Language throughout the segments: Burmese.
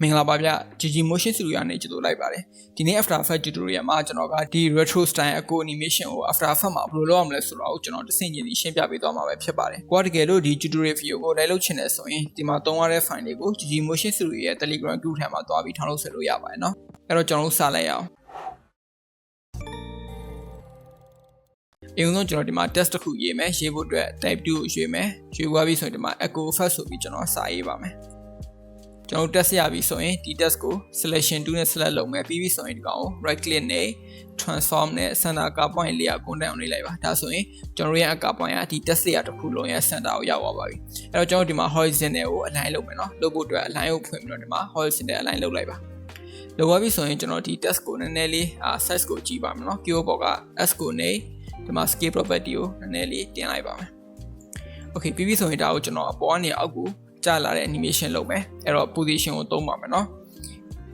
မင်္ဂလာပါဗျ GG Motion Studio နဲ့ကြိုဆိုလိုက်ပါတယ်ဒီနေ့ After Effects tutorial မှာကျွန်တော်ကဒီ retro style အကူ animation ကို After Effects မှာဘယ်လိုလုပ်ရမလဲဆိုတော့ကျွန်တော်တစ်ဆင့်ချင်းရှင်းပြပေးသွားမှာပဲဖြစ်ပါတယ်ကိုကတကယ်လို့ဒီ tutorial video ကိုလိုက်လုပ်ချင်တယ်ဆိုရင်ဒီမှာသုံးရတဲ့ file တွေကို GG Motion Studio ရဲ့ Telegram group ထဲမှာသွားပြီးထောက်လုပ်ဆွဲလို့ရပါတယ်เนาะအဲ့တော့ကျွန်တော်တို့စလိုက်ရအောင်အရင်ဆုံးကျွန်တော်ဒီမှာ test တစ်ခုရေးမယ်ရေးဖို့အတွက် type 2ကိုရွေးမယ်ရွေးသွားပြီဆိုရင်ဒီမှာ echo effect ဆိုပြီးကျွန်တော်စာရေးပါမယ်ကျွန်တော် test ရပြီဆိုရင်ဒီ test ကို selection 2နဲ့ select လုပ်မယ်ပြီးပြီဆိုရင်ဒီကောင်ကို right click နဲ့ transform နဲ့ center အကာ point လေးကို content အောင်လေးလိုက်ပါဒါဆိုရင်ကျွန်တော်ရဲ့အကာ point ကဒီ test ရတစ်ခုလုံးရဲ့ center ကိုရောက်သွားပါပြီအဲ့တော့ကျွန်တော်ဒီမှာ horizontal ကို align လုပ်မယ်เนาะလုပ်ဖို့အတွက် align ကိုဖွင့်ပြီးတော့ဒီမှာ horizontal align လုပ်လိုက်ပါလုပ်သွားပြီဆိုရင်ကျွန်တော်ဒီ test ကိုနည်းနည်းလေးsize ကိုကြည့်ပါမယ်เนาะ keyboard က s ကိုနေဒီမှာ scale property ကိုနည်းနည်းလေးတင်လိုက်ပါမယ် okay ပြီးပြီဆိုရင်ဒါကိုကျွန်တော်အပေါ်ကနေအောက်ကိုကြာလာတဲ့ animation လုပ်မယ်အဲ့တော့ position ကိုသုံးပါမယ်เนาะ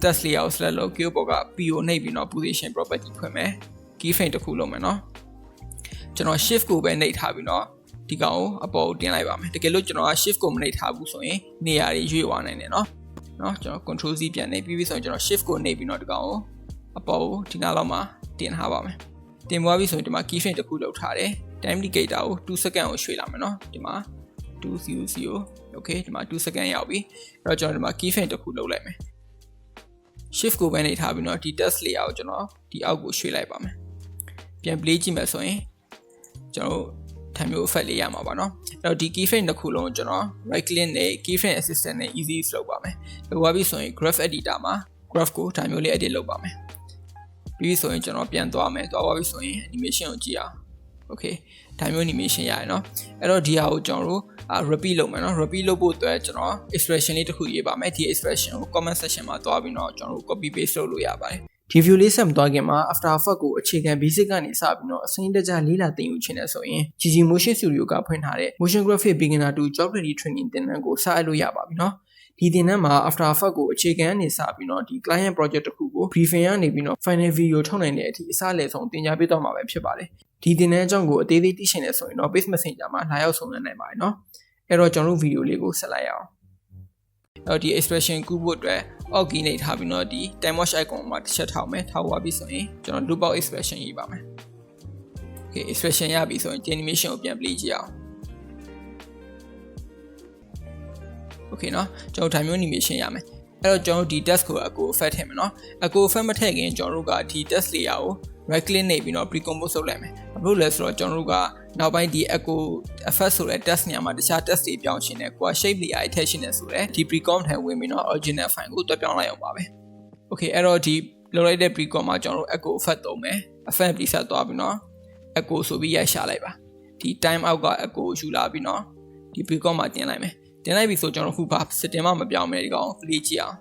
test layout select လုပ် keyboard က p ကိုနှိပ်ပြီးတော့ position property ဖွင့်မယ် keyframe တစ်ခုလုပ်မယ်เนาะကျွန်တော် shift ကိုပဲနှိပ်ထားပြီးတော့ဒီကောင်ကိုအပေါ်ကိုတင်လိုက်ပါမယ်တကယ်လို့ကျွန်တော်က shift ကိုမနှိပ်ထားဘူးဆိုရင်နေရာတွေရွေ့သွားနိုင်တယ်เนาะကျွန်တော် control Z ပြန်နှိပ်ပြီးပြီဆိုရင်ကျွန်တော် shift ကိုနှိပ်ပြီးတော့ဒီကောင်ကိုအပေါ်ကိုဒီနားလောက်မှာတင်ထားပါမယ်တင်သွားပြီဆိုရင်ဒီမှာ keyframe တစ်ခုလောက်ထားတယ် time indicator ကို2 second ကိုရွှေ့လာမယ်เนาะဒီမှာ200 okay ဒီမှာ2 second ရောက်ပြီအဲ့တော့ကျွန်တော်ဒီမှာ keyframe တစ်ခုလုပ်လိုက်မယ် shift ကိုပဲနှိပ်ထားပြီးတော့ဒီ test layer ကိုကျွန်တော်ဒီအောက်ကိုရွှေ့လိုက်ပါမယ်ပြန် play ကြည့်မယ်ဆိုရင်ကျွန်တော်ထမ်းမျိုး effect လေးရမှာပါเนาะအဲ့တော့ဒီ keyframe တစ်ခုလုံးကိုကျွန်တော် right click နဲ့ keyframe assistant နဲ့ easy လုပ်ပါမယ်လုပ်ပါပြီဆိုရင် graph editor မှာ graph ကိုထမ်းမျိုးလေး edit လုပ်ပါမယ်ပြီးဆိုရင်ကျွန်တော်ပြန်သွားမယ်သွားပါပြီဆိုရင် animation ကိုကြည့်အောင် okay ဒါမျိုး animation ရရเนาะအဲ့တော့ဒီဟာကိုကျွန်တော်တို့repeat လုပ်မယ်เนาะ repeat လုပ်ဖို့အတွက်ကျွန်တော် expression လေးတစ်ခုရေးပါမယ်ဒီ expression ကို comment section မှာသွားပြီးတော့ကျွန်တော်တို့ copy paste လုပ်လို့ရပါတယ်ဒီ view လေးဆက်မသွားခင်မှာ After Effects ကိုအခြေခံ basic ကနေစပြီးတော့အစိမ်းတကြားလေးလာသင်ယူချင်တယ်ဆိုရင် GG Motion Studio ကဖွင့်ထားတဲ့ Motion Graphics Beginner to Job Ready Training သင်တန်းကိုစအပ်လို့ရပါပြီเนาะဒီသင်တန်းမှာ After Effects ကိုအခြေခံအနေစပြီးတော့ဒီ client project တစ်ခုကို briefing ကနေပြီးတော့ final video ထုတ်နိုင်တဲ့အထိအစအလယ်ဆုံးသင်ကြားပေးသွားမှာပဲဖြစ်ပါတယ်ဒီသင်တန်းအကြောင်းကိုအသေးသေးသိချင်တယ်ဆိုရင်တော့ Page Messenger မှာလာရောက်ဆောင်ရွက်နိုင်ပါတယ်เนาะအဲ့တော့ကျွန်တော်တို့ video လေးကိုဆက်လိုက်ရအောင်အဲ့ဒီ expression ကူးဖို့အတွက် alt key နဲ့ထားပြီးတော့ဒီ time watch icon မှာတစ်ချက်ထောက်မယ်ထောက်သွားပြီဆိုရင်ကျွန်တော် loop out expression ရေးပါမယ် okay expression ရပြီဆိုရင် animation ကိုပြန် play ကြည့်အောင် okay เนาะကျွန်တော်ဒါမျိုး animation ရမယ်အဲ့တော့ကျွန်တော်ဒီ text ကိုအကူ effect ထည့်မယ်เนาะအကူ effect မထည့်ခင်ကျွန်တော်တို့ကဒီ text layer ကို right click နေပြီးတော့ pre-compose လုပ်လိုက်မယ်ဘာလို့လဲဆိုတော့ကျွန်တော်တို့ကနောက်ပိုင်းဒီ echo effect ဆိုတဲ့ text နေရာမှာတခြား text တွေပြောင်းရှင်းတယ်ကိုက shape layer ထည့်ရှင်းတယ်ဆိုတော့ဒီ pre-comp ထဲဝင်ပြီးတော့ original file ကိုတွက်ပြောင်းလိုက်အောင်ပါပဲ okay အဲ့တော့ဒီလုပ်လိုက်တဲ့ pre-comp မှာကျွန်တော်တို့ echo effect သုံးမယ် effect preset သွားပြီးတော့ echo ဆိုပြီးရိုက်ရှာလိုက်ပါဒီ time out က echo ကိုယူလာပြီးတော့ဒီ pre-comp မှာတင်လိုက်မယ်တင်လိုက်ပြီဆိုကျွန်တော်ခုဘာ setting မှမပြောင်းမယ်ဒီကောင် play ကြည့်အောင်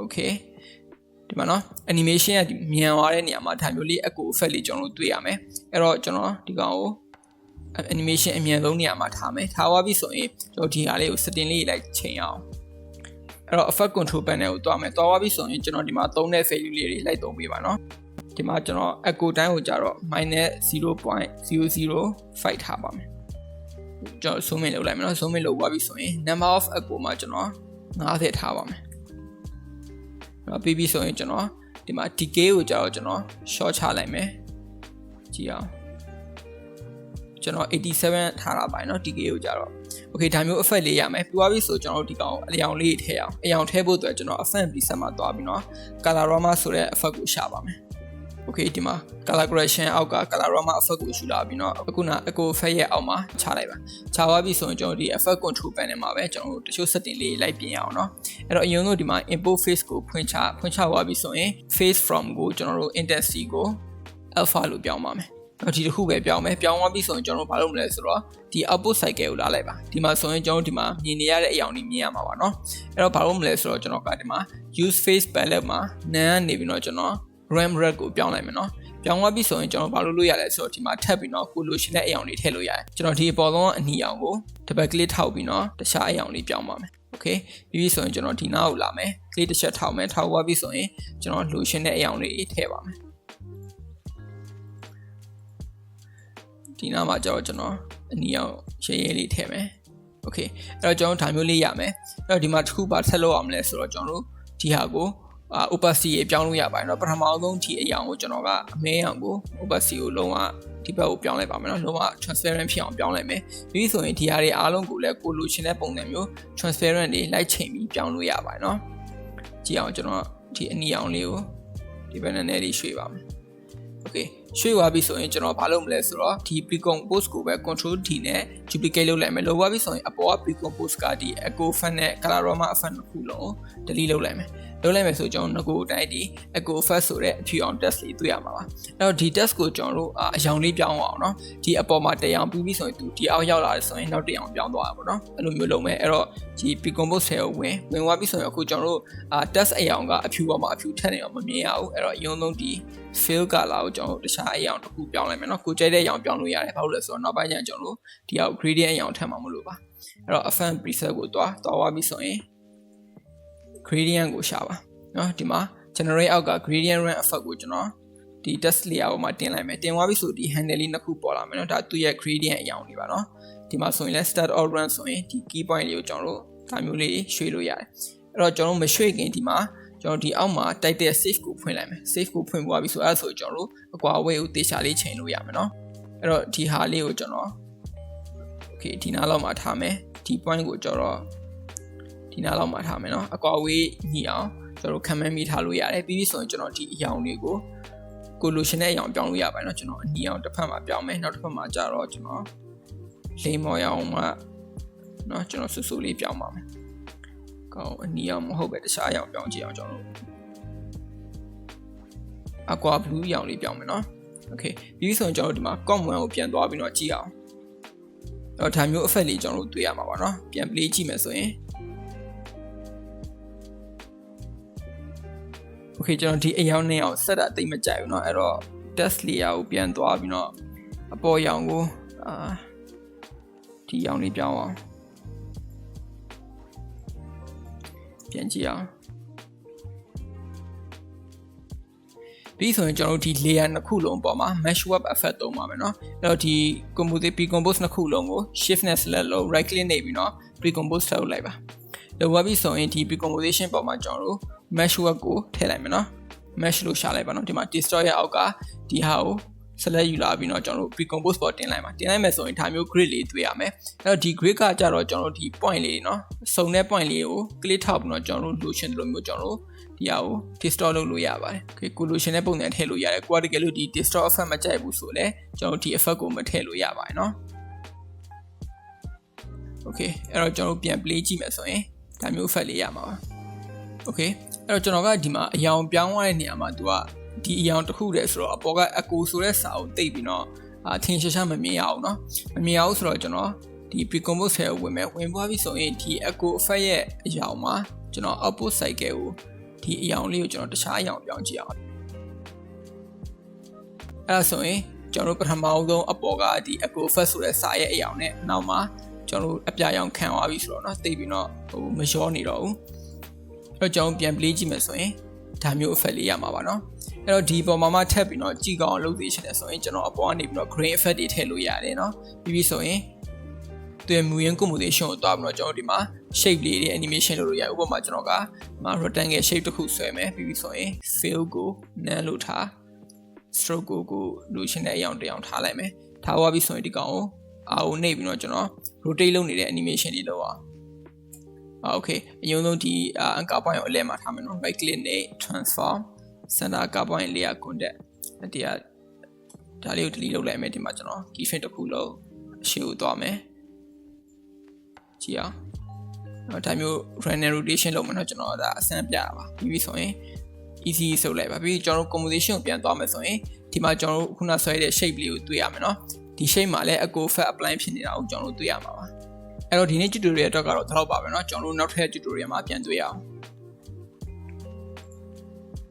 okay ဒီမှာเนาะ animation ကမြန်သွားတဲ့နေရာမှာဒါမျိုးလေး echo effect လေးကျွန်တော်တို့တွေ့ရမယ်အဲ့တော့ကျွန်တော်ဒီကောင်ကို animation အမြန်ဆုံးနေရာမှာထားမယ်ထားသွားပြီဆိုရင်ကျွန်တော်ဒီဟာလေးကို setting လေးလိုက်ချိန်အောင်အဲ့တော့ effect control panel ကိုတွားမယ်တွားသွားပြီဆိုရင်ကျွန်တော်ဒီမှာသုံးတဲ့ value လေးတွေလိုက်သုံးပေးပါเนาะဒီမှာကျွန်တော် echo time ကိုကြာတော့ -0.005 ထားပါမယ်ကျွန်တော် zoom in လုပ်လိုက်မယ်เนาะ zoom in လုပ်သွားပြီဆိုရင် number of echo မှာကျွန်တော်50ထားပါမယ်ပြီးပြီဆိုရင်ကျွန်တော်ဒီမှာ decay ကိုကြာတော့ကျွန်တော် short ချလိုက်မယ်ကြည့်အောင်ကျွန်တော်87ထားတာပါเนาะ decay ကိုကြာတော့ okay ဒါမျိုး effect လေးရမယ်ပြီးသွားပြီဆိုကျွန်တော်ဒီကောင်အရောင်လေးထည့်အောင်အရောင်ထည့်ဖို့အတွက်ကျွန်တော် effect preset မှာသွားပြီးတော့ colorama ဆိုတဲ့ effect ကိုရှာပါမယ် okay ဒီမှာ color correction အောက်က colorama effect ကိုယူလာပြီးတော့အခုန echo effect ရဲ့အောက်မှာချလိုက်ပါချသွားပြီဆိုရင်ကျွန်တော်ဒီ effect control panel မှာပဲကျွန်တော်တို့တချို့ setting လေးလိုက်ပြင်ရအောင်เนาะအဲ့တော့အရင်ဆုံးဒီမှာ import face ကိုဖွင့်ချသွားပြီဆိုရင် face from ကိုကျွန်တော်တို့ intensity ကို alpha လို့ပြောင်းပါမယ်ဒီတစ်ခုပဲပြောင်းမယ်ပြောင်းသွားပြီဆိုရင်ကျွန်တော်တို့ဘာလုပ်မလဲဆိုတော့ဒီ output cycle ကိုလာလိုက်ပါဒီမှာဆိုရင်ကျွန်တော်တို့ဒီမှာမြင်နေရတဲ့အရာတွေမြင်ရမှာပါเนาะအဲ့တော့ဘာလုပ်မလဲဆိုတော့ကျွန်တော်ကဒီမှာ use face palette မှာ none နေပြီးတော့ကျွန်တော်RAM red ကိုပြောင်းလိုက်မယ်เนาะပြောင်းသွားပြီဆိုရင်ကျွန်တော်ဘာလုပ်လို့ရလဲဆိုတော့ဒီမှာထပ်ပြီးတော့ကိုလိုချင်တဲ့အရာတွေထည့်လို့ရတယ်ကျွန်တော်ဒီအပေါ်ဆုံးအနီရောင်ကိုတစ်ပတ်ကလေးထောက်ပြီးတော့တခြားအရာလေးပြောင်းပါမယ် okay ပြီးပြီဆိုရင်ကျွန်တော်ဒီနားကိုလာမယ်ကလေးတစ်ချက်ထောက်မယ်ထောက်သွားပြီဆိုရင်ကျွန်တော်လိုချင်တဲ့အရာလေးထည့်ပါမယ်ဒီနားမှာကျွန်တော်အနီရောင်ရှယ်ရဲလေးထည့်မယ် okay အဲ့တော့ကျွန်တော်ဒါမျိုးလေးရမယ်အဲ့တော့ဒီမှာတစ်ခုပါဆက်လို့အောင်မလဲဆိုတော့ကျွန်တော်တို့ဒီဟာကိုopacity ကိုပြောင်းလို့ရပါတယ်เนาะပထမဆုံးဒီအရာကိုကျွန်တော်ကအမဲအောင်ကို opacity ကိုလုံးဝဒီဘက်ကိုပြောင်းလိုက်ပါမယ်เนาะလုံးဝ transparent ဖြစ်အောင်ပြောင်းလိုက်မယ်ပြီးဆိုရင်ဒီဟာတွေအားလုံးကိုလည်းကိုလိုချင်တဲ့ပုံစံမျိုး transparent တွေလိုက်ချိန်ပြီးပြောင်းလို့ရပါတယ်เนาะကြည့်အောင်ကျွန်တော်ဒီအနီအောင်လေးကိုဒီဘက်နဲ့လေးရွှေ့ပါမယ် okay ရွှေ့သွားပြီဆိုရင်ကျွန်တော်ဘာလုပ်မလဲဆိုတော့ဒီ pre-compose ကိုပဲ control T နဲ့ duplicate လုပ်လိုက်မယ်လုပ်သွားပြီဆိုရင်အပေါ်က pre-compose ကဒီ echo effect နဲ့ colorama effect တစ်ခုလုံးကို delete လုပ်လိုက်မယ်လုပ်လိုက်မယ်ဆိုကျွန်တော်ငကိုအတိုင်းဒီ echo effect ဆိုတဲ့အဖြူအောင် test လေးတွေ့ရမှာပါအဲ့တော့ဒီ test ကိုကျွန်တော်တို့အရောင်လေးပြောင်းအောင်เนาะဒီအပေါ်မှာတရောင်ပြီးပြီဆိုရင်ဒီအောက်ရောက်လာတယ်ဆိုရင်နောက်တရောင်ပြောင်းသွားတာပေါ့เนาะအဲ့လိုမျိုးလုပ်မယ်အဲ့တော့ဒီ pre-compose ထဲကိုဝင်သွားပြီဆိုရင်အခုကျွန်တော်တို့test အရောင်ကအဖြူပေါ်မှာအဖြူထက်နေအောင်မမြင်ရဘူးအဲ့တော့အရင်ဆုံးဒီ fill color ကိုကျွန်တော်တို့တခြားအရောင်တစ်ခုပြောင်းလိုက်မယ်เนาะကိုကြိုက်တဲ့အရောင်ပြောင်းလို့ရတယ်ဘာလို့လဲဆိုတော့နောက်ပိုင်းကျရင်ကျွန်တော်တို့ဒီအောက် gradient အရောင်ထပ်မှာမလို့ပါအဲ့တော့ effect preset ကိုသွားပြီဆိုရင် gradient ကိုရှာပါเนาะဒီမှာ generate အောက်က gradient run effect ကိုကျွန်တော်ဒီ test layer ပေါ်မှာတင်လိုက်မယ်တင်သွားပြီဆိုဒီ handle လေးနှစ်ခုပေါ်လာမယ်เนาะဒါသူ့ရဲ့ gradient အရောင်တွေပါเนาะဒီမှာဆိုရင်လဲ start or run ဆိုရင်ဒီ key point လေးကိုကျွန်တော်တို့ဒါမျိုးလေးရွှေ့လို့ရတယ်အဲ့တော့ကျွန်တော်မရွှေ့ခင်ဒီမှာကျွန်တော်ဒီအောက်မှာတိုက်တဲ့ save ကိုဖွင့်လိုက်မယ် save ကိုဖွင့်သွားပြီဆိုအဲ့ဒါဆိုကျွန်တော်တို့အကွာအဝေးကိုတေချာလေးချိန်လို့ရမယ်เนาะအဲ့တော့ဒီဟာလေးကိုကျွန်တော် okay ဒီနားလောက်မှာထားမယ်ဒီ point ကိုကျွန်တော်ဒီနားလောက်မှာထားမယ်เนาะအကွာအဝေးညှိအောင်ကျွန်တော်ခံမှန်းမိထားလို့ရတယ်ပြီးပြီဆိုရင်ကျွန်တော်ဒီအရောင်တွေကိုကိုလိုရှင်တဲ့အရောင်ပြောင်းလို့ရပါတယ်เนาะကျွန်တော်အနီအောင်တစ်ဖက်မှာပြောင်းမယ်နောက်တစ်ဖက်မှာကျတော့ကျွန်တော်လိမ္မော်ရောင်မှာเนาะကျွန်တော်ဆူဆူလေးပြောင်းပါမယ်ကောင်းအနီအောင်မဟုတ်ပဲတခြားအရောင်ပြောင်းကြည့်အောင်ကျွန်တော်အကွာ blue ရောင်လေးပြောင်းမယ်เนาะ okay ပြီးပြီဆိုရင်ကျွန်တော်ဒီမှာ com1 ကိုပြန်သွားပြီးတော့ကြည့်အောင်အဲ့တော့ဒါမျိုး effect လေးကျွန်တော်တို့တွေ့ရမှာပါเนาะပြန် play ကြည့်မယ်ဆိုရင်okay ကျွန်တော်ဒီအရောင်နဲ့အောင်ဆက်တာတိတ်မကြိုက်ဘူးเนาะအဲ့တော့ test layer ကိုပြန်သွားပြီးတော့အပေါ်ရောင်ကိုဒီရောင်လေးပြောင်းအောင်ပြန်ကြည့်အောင်ပြီးဆိုရင်ကျွန်တော်တို့ဒီ layer နှစ်ခုလုံးပေါ်မှာ mesh web effect သုံးပါမယ်เนาะအဲ့တော့ဒီ pre-compose နှစ်ခုလုံးကို shift နဲ့ select လုပ် right click နေပြီးတော့ pre-compose ထည့်လိုက်ပါလုပ်သွားပြီဆိုရင်ဒီ pre-composition ပေါ်မှာကျွန်တော်တို့ mesh web ကိုထည့်လိုက်မယ်เนาะ mesh လို့ရှာလိုက်ပါเนาะဒီမှာ distort ရဲ့အောက်ကဒီဟာကို select ယူလာပြီးတော့ကျွန်တော်တို့ pre-compose ပေါ်တင်လိုက်မယ်ဆိုရင်ဒါမျိုး grid လေးတွေ့ရမယ်အဲ့တော့ဒီ grid ကကြတော့ကျွန်တော်တို့ဒီ point လေးเนาะစုံတဲ့ point လေးကို click ထောက်ပြီးတော့ကျွန်တော်တို့ lotion လိုမျိုးကျွန်တော်တို့ဒီဟာကို distort လုပ်လို့ရပါတယ် okay ကို lotion တဲ့ပုံစံထည့်လို့ရတယ်ကိုကတကယ်လို့ဒီ distort effect မကြိုက်ဘူးဆိုလဲကျွန်တော်တို့ဒီ effect ကိုမထည့်လို့ရပါတယ်เนาะ okay အဲ့တော့ကျွန်တော်တို့ပြန် play ကြည့်မယ်ဆိုရင်ဒါမျိုး effect လေးရမှာပါ okay အဲ့တော့ကျွန်တော်ကဒီမှာအရောင်ပြောင်းသွားတဲ့နေရာမှာသူကဒီအရောင်တစ်ခုတည်းဆိုတော့အပေါ်က echo ဆိုတဲ့စာကိုတိတ်ပြီးတော့ထင်ရှားမမြင်ရအောင်เนาะမမြင်အောင်ဆိုတော့ကျွန်တော်ဒီ pre-compose ထဲဝင်မယ်ဝင်သွားပြီဆိုရင်ဒီ echo effect ရဲ့အရောင်မှာကျွန်တော် output cycle ကိုဒီအရောင်လေးကိုကျွန်တော်တခြားအရောင်ပြောင်းကြည့်အောင်အဲ့ဒါဆိုရင်ကျွန်တော်တို့ပထမဆုံးအပေါ်ကဒီ echo effect ဆိုတဲ့စာရဲ့အရောင်နဲ့နောက်မှာကျွန်တော်တို့အပြာရောင်ခံသွားပြီဆိုတော့เนาะတိတ်ပြီးတော့မလျောနေတော့ဘူးအဲ့တော့ကျွန်တော်ပြန် play ကြည့်မယ်ဆိုရင်ဒါမျိုး effect လေးရမှာပါเนาะအဲ့တော့ဒီပေါ်မှာထပ်ပြီးတော့ကြည့်ကောင်းလုပ်သေးချင်တယ်ဆိုရင်ကျွန်တော်အပေါ်ကနေပြီးတော့ green effect တွေထည့်လို့ရတယ်เนาะပြီးပြီဆိုရင်သူရဲ့မူရင်း combination ကိုတွားပြီးတော့ကျွန်တော်ဒီမှာ shape လေးတွေ animation လုပ်လို့ရတယ်ဥပမာကျွန်တော်ကဒီမှာ rectangle shape တစ်ခုဆွဲမယ်ပြီးပြီဆိုရင် fill ကို none လို့ထား stroke ကိုလိုချင်တဲ့အရောင်တစ်ရောင်ထားလိုက်မယ်ထားသွားပြီဆိုရင်ဒီကောင်ကိုအာကိုနှိပ်ပြီးတော့ကျွန်တော် rotate လုပ်နေတဲ့ animation တွေလုပ်အောင်okay အရင်ဆုံးဒီအန်ကာ point ကိုအလဲမှာထားမယ်နော် right click နဲ့ transform center အန်ကာ point layer content တရားဒါလေးကို delete လုပ်လိုက်မယ်ဒီမှာကျွန်တော် keyframe တစ်ခုလုံးအရှိကိုသွားမယ်ကြည့်အောင်ဒါမျိုး random rotation လုပ်မယ်နော်ကျွန်တော်ဒါအဆန်းပြတာပါပြီးပြီဆိုရင် easy ဆုပ်လိုက်ပါပြီးကျွန်တော် composition ကိုပြန်သွားမယ်ဆိုရင်ဒီမှာကျွန်တော်ခုနဆွဲတဲ့ shape လေးကိုတွေ့ရမယ်နော်ဒီ shape မှာလည်း echo effect apply ဖြစ်နေတာကိုကျွန်တော်တို့တွေ့ရမှာပါအဲ့တော့ဒီနေ့ tutorial အတွက်ကတော့ဒါတော့ပါပဲเนาะကျွန်တော်တို့နောက်ထပ် tutorial မှာပြန်တွေ့ရအောင်